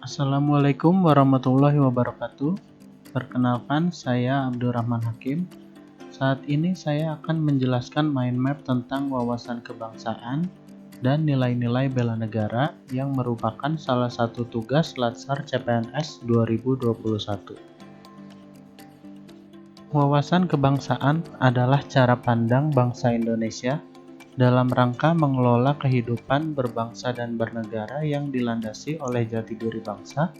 Assalamualaikum warahmatullahi wabarakatuh. Perkenalkan, saya Abdurrahman Hakim. Saat ini saya akan menjelaskan mind map tentang wawasan kebangsaan dan nilai-nilai bela negara yang merupakan salah satu tugas Latsar CPNS 2021. Wawasan kebangsaan adalah cara pandang bangsa Indonesia dalam rangka mengelola kehidupan berbangsa dan bernegara yang dilandasi oleh jati diri bangsa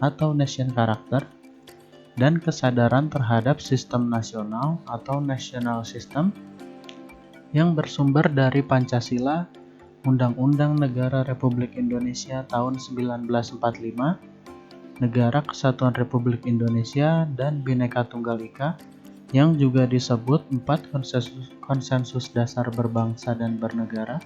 atau nation character dan kesadaran terhadap sistem nasional atau national system yang bersumber dari Pancasila, Undang-Undang Negara Republik Indonesia tahun 1945, Negara Kesatuan Republik Indonesia, dan Bhinneka Tunggal Ika, yang juga disebut 4 konsensus dasar berbangsa dan bernegara,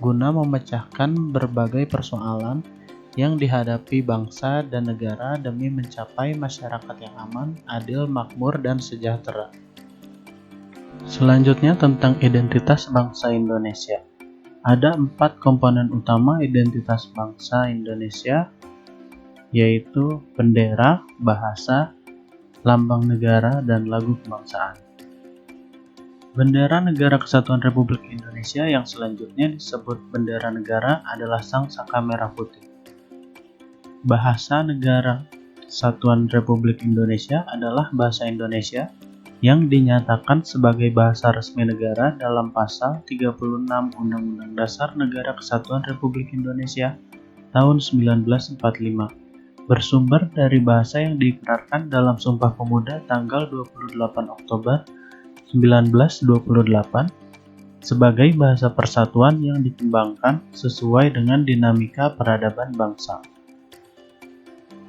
guna memecahkan berbagai persoalan yang dihadapi bangsa dan negara demi mencapai masyarakat yang aman, adil, makmur, dan sejahtera. Selanjutnya tentang identitas bangsa Indonesia. Ada 4 komponen utama identitas bangsa Indonesia, yaitu bendera, bahasa, lambang negara, dan lagu kebangsaan. Bendera Negara Kesatuan Republik Indonesia yang selanjutnya disebut bendera negara adalah Sang Saka Merah Putih. Bahasa Negara Kesatuan Republik Indonesia adalah bahasa Indonesia yang dinyatakan sebagai bahasa resmi negara dalam pasal 36 Undang-Undang Dasar Negara Kesatuan Republik Indonesia tahun 1945. Bersumber dari bahasa yang diikrarkan dalam Sumpah Pemuda tanggal 28 Oktober 1928 sebagai bahasa persatuan yang dikembangkan sesuai dengan dinamika peradaban bangsa.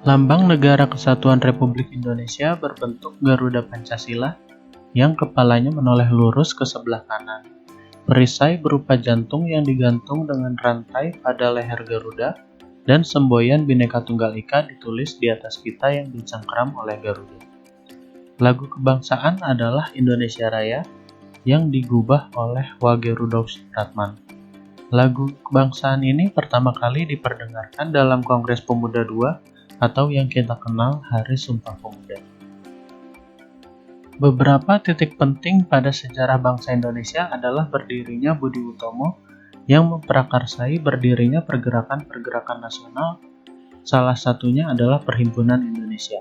Lambang Negara Kesatuan Republik Indonesia berbentuk Garuda Pancasila yang kepalanya menoleh lurus ke sebelah kanan. Perisai berupa jantung yang digantung dengan rantai pada leher Garuda dan semboyan Bhinneka Tunggal Ika ditulis di atas pita yang dicengkram oleh Garuda. Lagu kebangsaan adalah Indonesia Raya yang digubah oleh Wage Rudolf Supratman. Lagu kebangsaan ini pertama kali diperdengarkan dalam Kongres Pemuda II atau yang kita kenal Hari Sumpah Pemuda. Beberapa titik penting pada sejarah bangsa Indonesia adalah berdirinya Budi Utomo yang memprakarsai berdirinya pergerakan-pergerakan nasional, salah satunya adalah Perhimpunan Indonesia.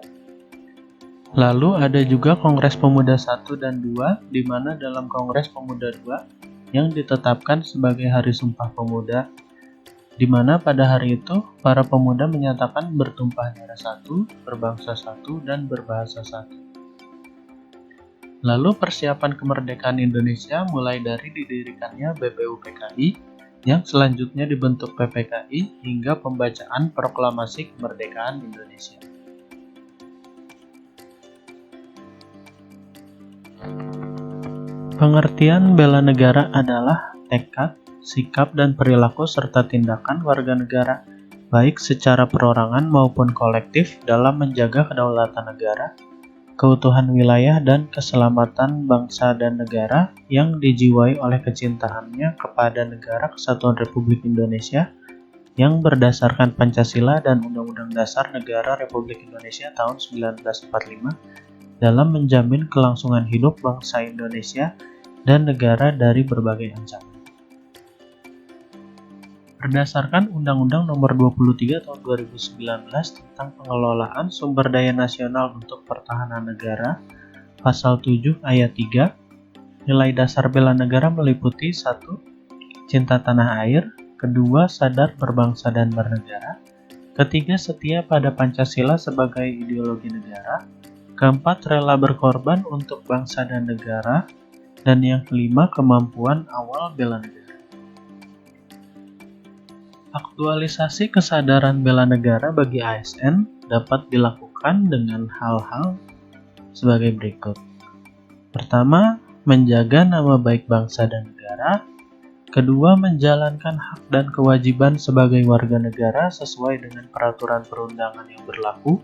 Lalu ada juga Kongres Pemuda I dan II, di mana dalam Kongres Pemuda II yang ditetapkan sebagai Hari Sumpah Pemuda, di mana pada hari itu para pemuda menyatakan bertumpah darah satu, berbangsa satu, dan berbahasa satu. Lalu persiapan kemerdekaan Indonesia mulai dari didirikannya BPUPKI, yang selanjutnya dibentuk PPKI hingga pembacaan Proklamasi Kemerdekaan Indonesia. Pengertian bela negara adalah tekad, sikap, dan perilaku serta tindakan warga negara, baik secara perorangan maupun kolektif dalam menjaga kedaulatan negara, keutuhan wilayah, dan keselamatan bangsa dan negara yang dijiwai oleh kecintaannya kepada Negara Kesatuan Republik Indonesia yang berdasarkan Pancasila dan Undang-Undang Dasar Negara Republik Indonesia tahun 1945 dalam menjamin kelangsungan hidup bangsa Indonesia dan negara dari berbagai ancaman. Berdasarkan Undang-Undang Nomor 23 Tahun 2019 tentang pengelolaan sumber daya nasional untuk pertahanan negara, Pasal 7 Ayat 3, nilai dasar bela negara meliputi 1. Cinta tanah air, 2. Sadar berbangsa dan bernegara, 3. Setia pada Pancasila sebagai ideologi negara, 4. Rela berkorban untuk bangsa dan negara, dan yang kelima, kemampuan awal bela negara. Aktualisasi kesadaran bela negara bagi ASN dapat dilakukan dengan hal-hal sebagai berikut. Pertama, menjaga nama baik bangsa dan negara. Kedua, menjalankan hak dan kewajiban sebagai warga negara sesuai dengan peraturan perundangan yang berlaku.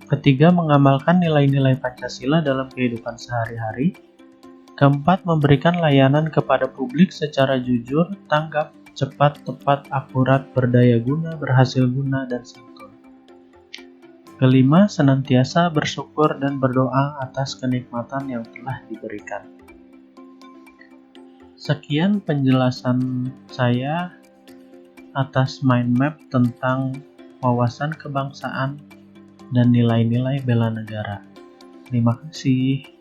Ketiga, mengamalkan nilai-nilai Pancasila dalam kehidupan sehari-hari. Keempat, memberikan layanan kepada publik secara jujur, tanggap, cepat, tepat, akurat, berdaya guna, berhasil guna, dan santun. Kelima, senantiasa bersyukur dan berdoa atas kenikmatan yang telah diberikan. Sekian penjelasan saya atas mind map tentang wawasan kebangsaan dan nilai-nilai bela negara. Terima kasih.